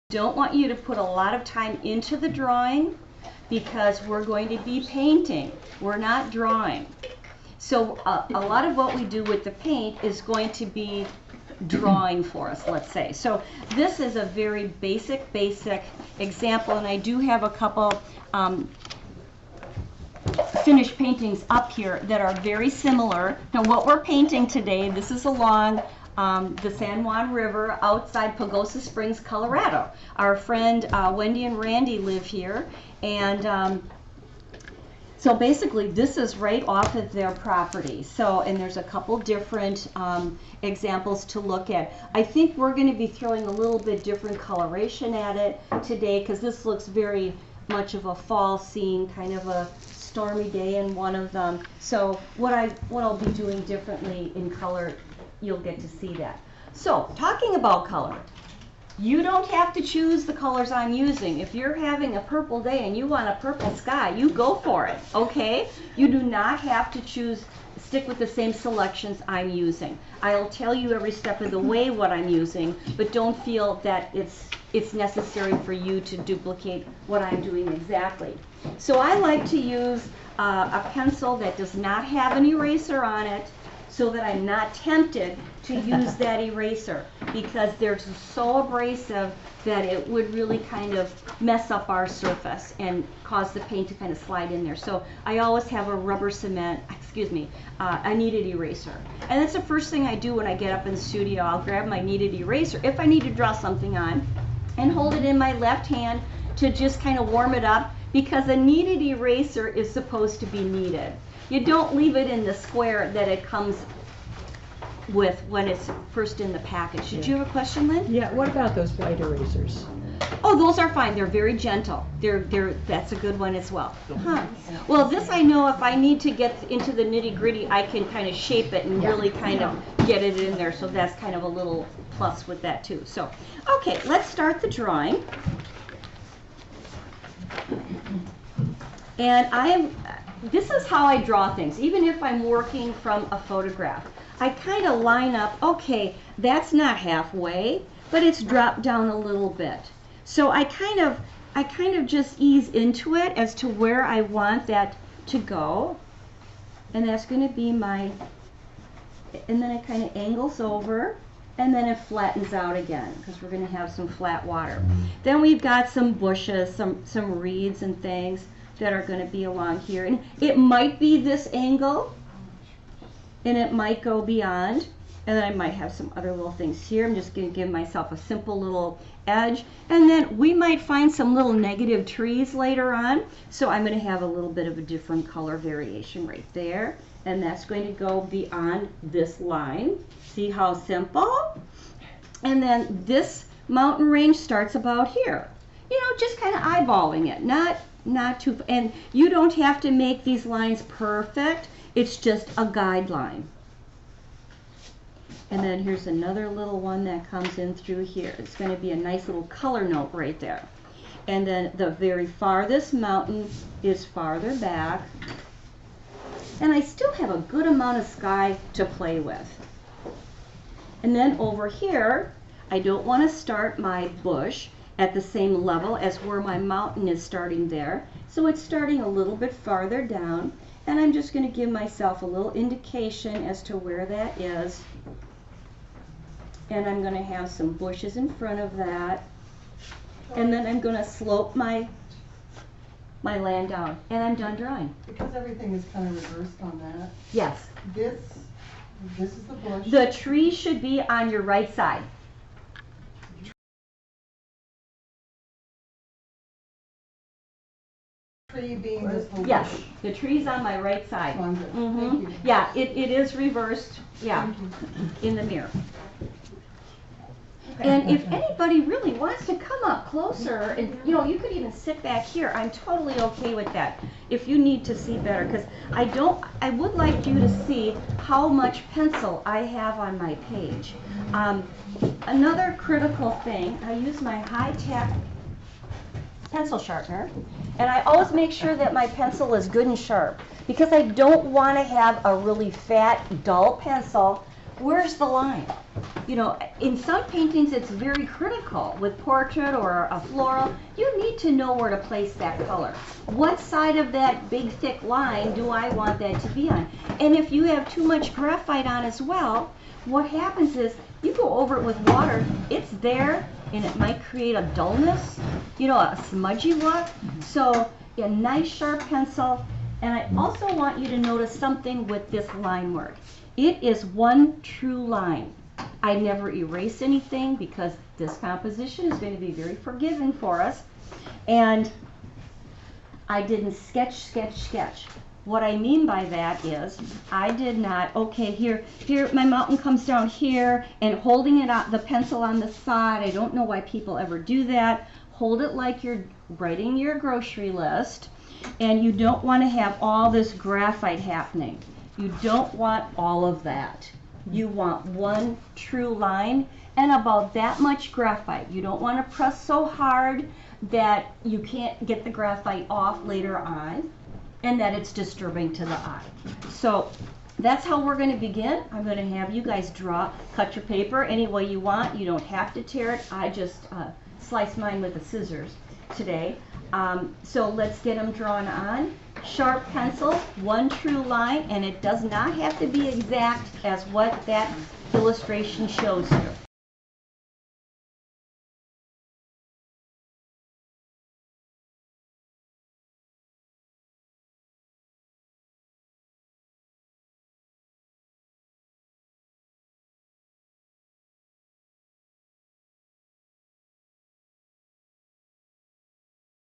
Don't want you to put a lot of time into the drawing because we're going to be painting. We're not drawing. So a lot of what we do with the paint is going to be drawing for us, let's say. So this is a very basic example, and I do have a couple finished paintings up here that are very similar. Now what we're painting today, this is along the San Juan River outside Pagosa Springs, Colorado. Our friend Wendy and Randy live here, and so basically this is right off of their property. So, and there's a couple different examples to look at. I think we're going to be throwing a little bit different coloration at it today because this looks very much of a fall scene, kind of a stormy day in one of them. So what I'll be doing differently in color, you'll get to see that. So talking about color, you don't have to choose the colors I'm using. If you're having a purple day and you want a purple sky, you go for it, okay? You do not have to stick with the same selections I'm using. I'll tell you every step of the way what I'm using, but don't feel that it's necessary for you to duplicate what I'm doing exactly. So I like to use a pencil that does not have an eraser on it, so that I'm not tempted to use that eraser, because they're so abrasive that it would really kind of mess up our surface and cause the paint to kind of slide in there. So I always have a a kneaded eraser. And that's the first thing I do when I get up in the studio. I'll grab my kneaded eraser if I need to draw something on and hold it in my left hand to just kind of warm it up, because a kneaded eraser is supposed to be kneaded. You don't leave it in the square that it comes with when it's first in the package. Did you have a question, Lynn? Yeah, what about those white erasers? Oh, those are fine. They're very gentle. That's a good one as well. Huh. Well, this I know if I need to get into the nitty-gritty, I can kind of shape it and really kind of get it in there. So that's kind of a little plus with that too. So, okay, let's start the drawing. And this is how I draw things, even if I'm working from a photograph. I kind of line up, okay, that's not halfway, but it's dropped down a little bit. So I kind of just ease into it as to where I want that to go. And that's going to be and then it kind of angles over, and then it flattens out again, because we're going to have some flat water. Then we've got some bushes, some reeds and things that are going to be along here. And it might be this angle, and it might go beyond, and then I might have some other little things here. I'm just going to give myself a simple little edge, and then we might find some little negative trees later on, so I'm going to have a little bit of a different color variation right there, and that's going to go beyond this line. See how simple? And then this mountain range starts about here. You know, just kind of eyeballing it, not too, and you don't have to make these lines perfect. It's just a guideline. And then here's another little one that comes in through here. It's going to be a nice little color note right there. And then the very farthest mountain is farther back. And I still have a good amount of sky to play with. And then over here, I don't want to start my bush at the same level as where my mountain is starting there. So it's starting a little bit farther down. And I'm just going to give myself a little indication as to where that is. And I'm going to have some bushes in front of that. And then I'm going to slope my land down. And I'm done drawing. Because everything is kind of reversed on that. Yes. This is the bush. The tree should be on your right side. Tree being this little Yes, bush. the tree's on my right side. So I'm good. Thank you. Yeah, it is reversed, yeah, in the mirror. And if anybody really wants to come up closer, and you know, you could even sit back here. I'm totally okay with that if you need to see better, because I would like you to see how much pencil I have on my page. Another critical thing, I use my high-tech pencil sharpener, and I always make sure that my pencil is good and sharp, because I don't want to have a really fat, dull pencil where's the line? You know, in some paintings it's very critical. With portrait or a floral, you need to know where to place that color. What side of that big thick line do I want that to be on? And if you have too much graphite on as well, what happens is you go over it with water, it's there, and it might create a dullness, you know, a smudgy look. So a nice sharp pencil. And I also want you to notice something with this line work. It is one true line. I never erase anything because this composition is going to be very forgiving for us. And I didn't sketch. What I mean by that is I did not, okay, here my mountain comes down here and holding it out, the pencil on the side. I don't know why people ever do that. Hold it like you're writing your grocery list, and you don't want to have all this graphite happening. You don't want all of that. You want one true line and about that much graphite. You don't want to press so hard that you can't get the graphite off later on and that it's disturbing to the eye. So that's how we're going to begin. I'm going to have you guys cut your paper any way you want. You don't have to tear it. I just slice mine with the scissors today. So let's get them drawn on. Sharp pencil, one true line, and it does not have to be exact as what that illustration shows you.